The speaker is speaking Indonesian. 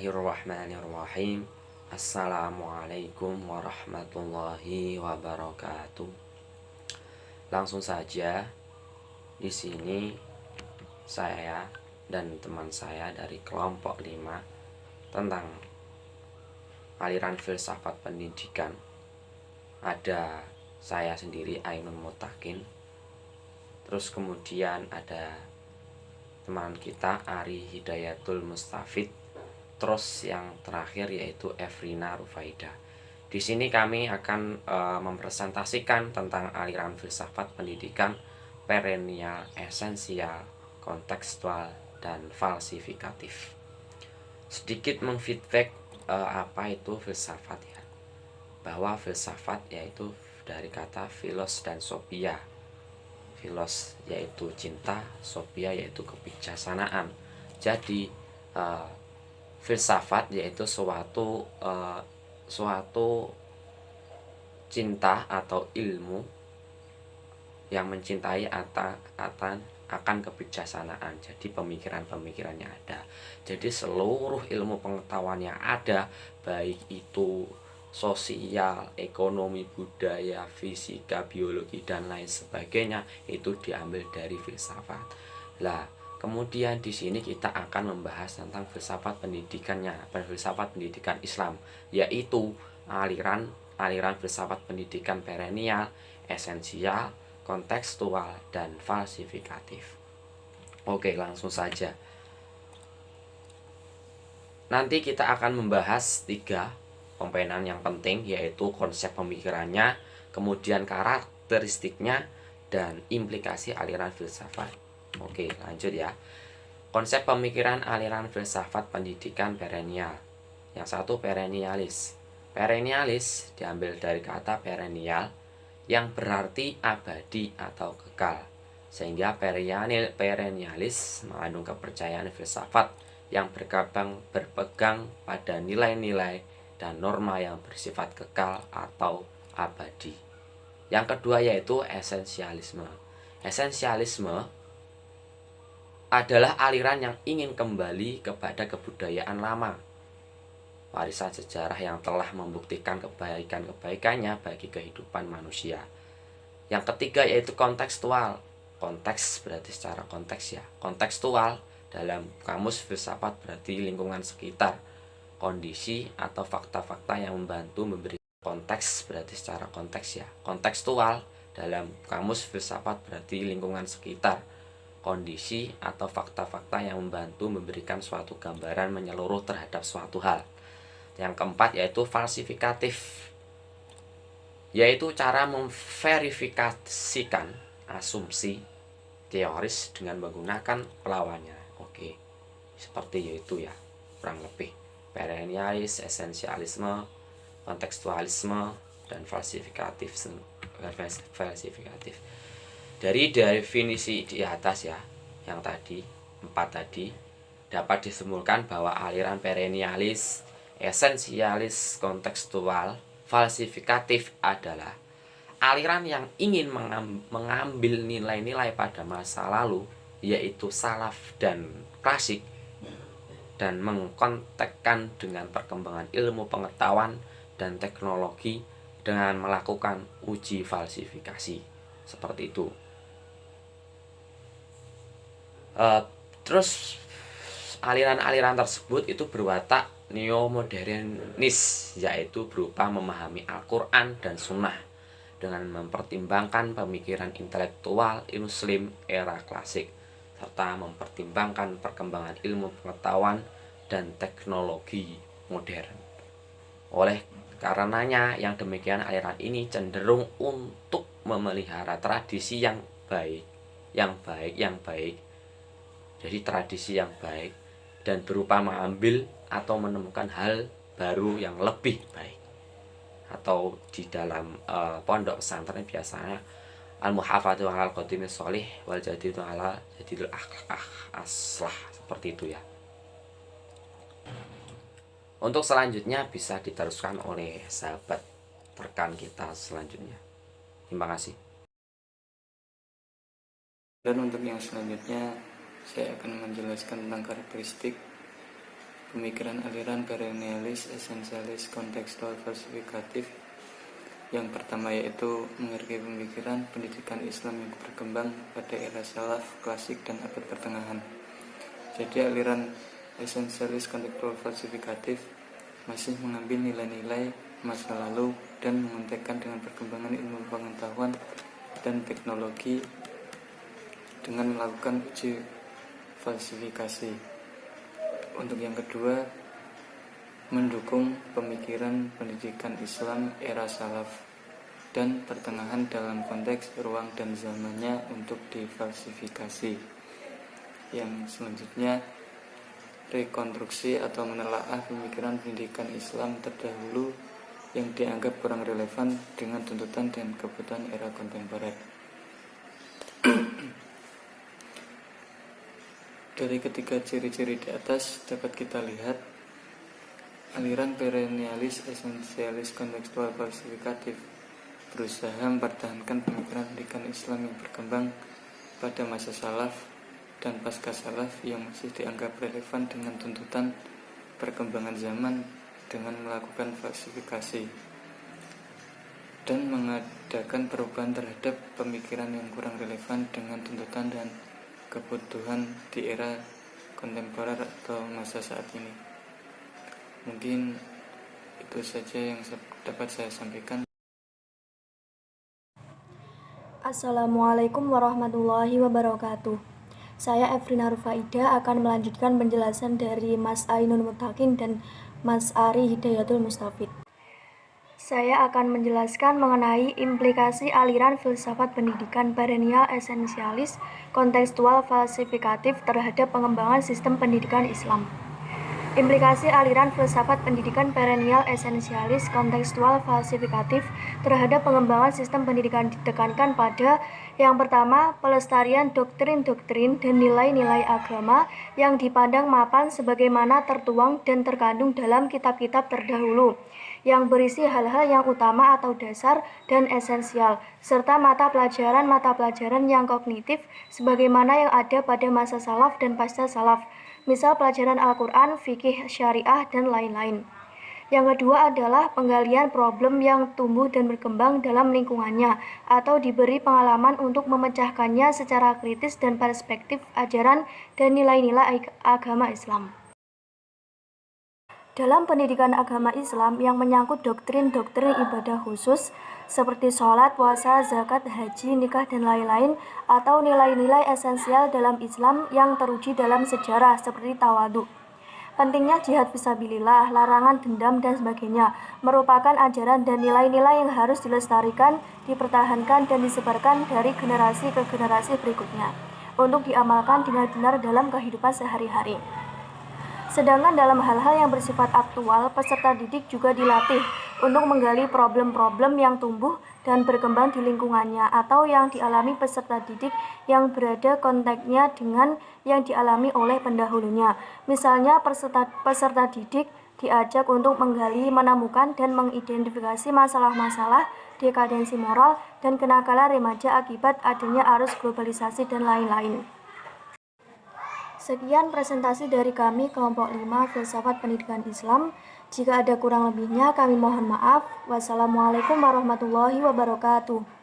Bismillahirrahmanirrahim. Assalamualaikum warahmatullahi wabarakatuh. Langsung saja, di sini saya dan teman saya dari kelompok 5 tentang aliran filsafat pendidikan. Ada saya sendiri, Ainun Mutakin. Terus kemudian ada teman kita Ari Hidayatul Mustafid. Terus yang terakhir yaitu Efrina Rufaida. Di sini kami akan mempresentasikan tentang aliran filsafat pendidikan perennial, esensial, kontekstual, dan falsifikatif. Sedikit mengfeedback apa itu filsafat ya. Bahwa filsafat yaitu dari kata philos dan sophia. Philos yaitu cinta, sophia yaitu kebijaksanaan. Jadi filsafat yaitu suatu cinta atau ilmu yang mencintai akan kebijaksanaan. Jadi pemikiran-pemikirannya ada. Jadi seluruh ilmu pengetahuan yang ada, baik itu sosial, ekonomi, budaya, fisika, biologi, dan lain sebagainya, itu diambil dari filsafat. Lah, kemudian di sini kita akan membahas tentang filsafat pendidikannya, filsafat pendidikan Islam, yaitu aliran filsafat pendidikan perennial, esensial, kontekstual, dan falsifikatif. Oke, langsung saja. Nanti kita akan membahas 3 komponen yang penting, yaitu konsep pemikirannya, kemudian karakteristiknya, dan implikasi aliran filsafat. Oke, lanjut ya. Konsep pemikiran aliran filsafat pendidikan perennial. Yang satu, perennialis. Perennialis diambil dari kata perennial yang berarti abadi atau kekal. Sehingga perennialis mengandung kepercayaan filsafat yang berpegang pada nilai-nilai dan norma yang bersifat kekal atau abadi. Yang kedua yaitu esensialisme. Esensialisme adalah aliran yang ingin kembali kepada kebudayaan lama, warisan sejarah yang telah membuktikan kebaikan-kebaikannya bagi kehidupan manusia. Yang ketiga yaitu kontekstual. Konteks berarti secara konteks ya. Kontekstual dalam kamus filsafat berarti lingkungan sekitar, kondisi atau fakta-fakta yang membantu memberi konteks berarti secara konteks ya. Kontekstual dalam kamus filsafat berarti lingkungan sekitar, kondisi atau fakta-fakta yang membantu memberikan suatu gambaran menyeluruh terhadap suatu hal. Yang keempat yaitu falsifikatif, yaitu cara memverifikasikan asumsi teoris dengan menggunakan pelawannya. Oke, seperti itu ya, kurang lebih. Perennialis, esensialisme, kontekstualisme, dan falsifikatif. Dari definisi di atas ya, yang tadi 4 tadi, dapat disimpulkan bahwa aliran perennialis, esensialis, kontekstual, falsifikatif adalah aliran yang ingin mengambil nilai-nilai pada masa lalu, yaitu salaf dan klasik, dan mengkontekkan dengan perkembangan ilmu pengetahuan dan teknologi dengan melakukan uji falsifikasi. Seperti itu. Terus aliran-aliran tersebut itu berwatak neo-modernis, yaitu berupa memahami Al-Quran dan Sunnah dengan mempertimbangkan pemikiran intelektual Muslim era klasik, serta mempertimbangkan perkembangan ilmu pengetahuan dan teknologi modern. Oleh karenanya, yang demikian aliran ini cenderung untuk memelihara tradisi yang baik. Jadi tradisi yang baik dan berupa mengambil atau menemukan hal baru yang lebih baik. Atau di dalam pondok pesantren biasanya al-muhafadzatu 'alal qadimis sholih wal jadidu 'ala jadidul aslah, seperti itu ya. Untuk selanjutnya bisa diteruskan oleh sahabat rekan kita selanjutnya. Terima kasih. Dan untuk yang selanjutnya saya akan menjelaskan tentang karakteristik pemikiran aliran perennialis, esensialis, kontekstual, falsifikatif. Yang pertama yaitu mengerti pemikiran pendidikan Islam yang berkembang pada era salaf, klasik, dan abad pertengahan. Jadi aliran esensialis, kontekstual, falsifikatif masih mengambil nilai-nilai masa lalu dan mengontekkan dengan perkembangan ilmu pengetahuan dan teknologi dengan melakukan uji falsifikasi. Untuk yang kedua, mendukung pemikiran pendidikan Islam era salaf dan pertengahan dalam konteks ruang dan zamannya untuk difalsifikasi. Yang selanjutnya, rekonstruksi atau menelaah pemikiran pendidikan Islam terdahulu yang dianggap kurang relevan dengan tuntutan dan kebutuhan era kontemporer. Dari ketiga ciri-ciri di atas dapat kita lihat aliran perennialis, esensialis, kontekstual, falsifikatif berusaha mempertahankan pemikiran pendidikan Islam yang berkembang pada masa salaf dan pasca salaf yang masih dianggap relevan dengan tuntutan perkembangan zaman dengan melakukan falsifikasi dan mengadakan perubahan terhadap pemikiran yang kurang relevan dengan tuntutan dan kebutuhan di era kontemporer atau masa saat ini. Mungkin itu saja yang dapat saya sampaikan. Assalamualaikum warahmatullahi wabarakatuh. Saya Efrina Rufaida akan melanjutkan penjelasan dari Mas Ainun Mutakin dan Mas Ari Hidayatul Mustafid. Saya akan menjelaskan mengenai implikasi aliran filsafat pendidikan perennial, esensialis, kontekstual, falsifikatif terhadap pengembangan sistem pendidikan Islam. Implikasi aliran filsafat pendidikan perennial, esensialis, kontekstual, falsifikatif terhadap pengembangan sistem pendidikan ditekankan pada yang pertama, pelestarian doktrin-doktrin dan nilai-nilai agama yang dipandang mapan sebagaimana tertuang dan terkandung dalam kitab-kitab terdahulu yang berisi hal-hal yang utama atau dasar dan esensial, serta mata pelajaran yang kognitif sebagaimana yang ada pada masa salaf dan pasca salaf, misal pelajaran Al-Quran, fikih, syariah, dan lain-lain. Yang kedua adalah penggalian problem yang tumbuh dan berkembang dalam lingkungannya atau diberi pengalaman untuk memecahkannya secara kritis dan perspektif ajaran dan nilai-nilai agama Islam. Dalam pendidikan agama Islam yang menyangkut doktrin-doktrin ibadah khusus seperti sholat, puasa, zakat, haji, nikah, dan lain-lain, atau nilai-nilai esensial dalam Islam yang teruji dalam sejarah seperti tawadhu. Pentingnya jihad fisabilillah, larangan dendam, dan sebagainya merupakan ajaran dan nilai-nilai yang harus dilestarikan, dipertahankan, dan disebarkan dari generasi ke generasi berikutnya untuk diamalkan dengan benar dalam kehidupan sehari-hari. Sedangkan dalam hal-hal yang bersifat aktual, peserta didik juga dilatih untuk menggali problem-problem yang tumbuh dan berkembang di lingkungannya atau yang dialami peserta didik yang berada konteksnya dengan yang dialami oleh pendahulunya. Misalnya peserta didik diajak untuk menggali, menemukan, dan mengidentifikasi masalah-masalah dekadensi moral dan kenakalan remaja akibat adanya arus globalisasi dan lain-lain. Sekian presentasi dari kami kelompok 5 Filsafat Pendidikan Islam. Jika ada kurang lebihnya kami mohon maaf. Wassalamualaikum warahmatullahi wabarakatuh.